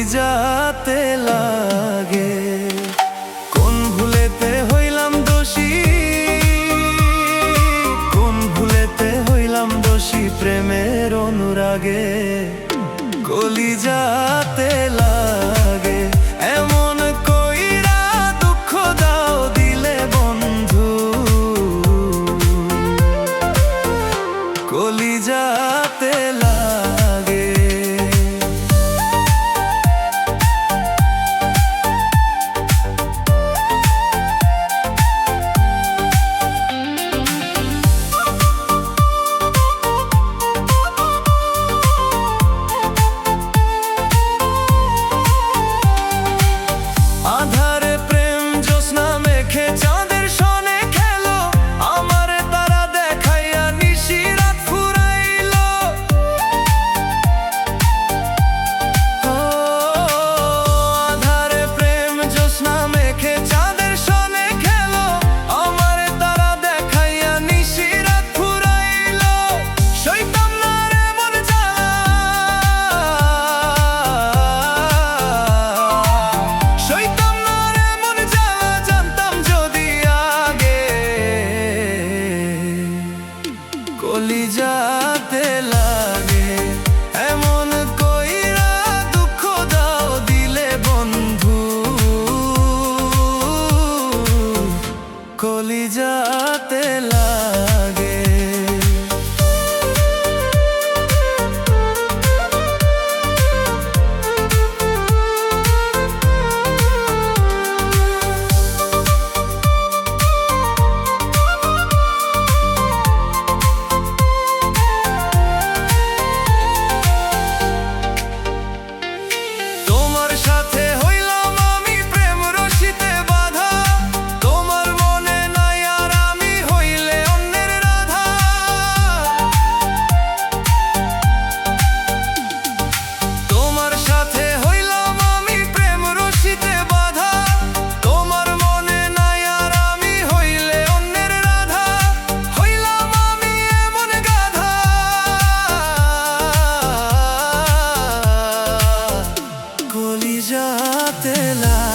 কলিজাতে লাগে। কোন ভুলেতে হইলাম দোষী, কোন ভুলেতে হইলাম দোষী প্রেমের অনুরাগে। কলিজাতে লাগে এমন কইরা দুঃখ দাও দিলে বন্ধু। কলিজাতে লাগে। আধারে প্রেম জ্যোৎস্না মেখে চাঁদের সনে খেলো, আমার তারা দেখাইয়া নিশি রাত ফুরাইলো। আধারে প্রেম জ্যোৎস্না মেখে চাঁদের সনে খেলো, আমার তারা দেখাইয়া নিশি রাত ফুরাইলো। সইতাম না রে মন জ্বালা, সইতাম না রে মন জ্বালা, জানতাম যদি আগে। কলিজাতে লাগে এমন কইরা দুঃখ দাও দিলে বন্ধু। কলিজাতে লাগে। তোমার সাথে হইলাম আমি প্রেম রশিতে বাঁধা, তোমার মনে নাই আর আমি হইলে অন্যের রাধা। তোমার সাথে হইলাম আমি প্রেম রশিতে বাঁধা, তোমার মনে নাই আর আমি হইলে অন্যের রাধা। হইলাম আমি এমন গাধা, কলিজাতে লাগে।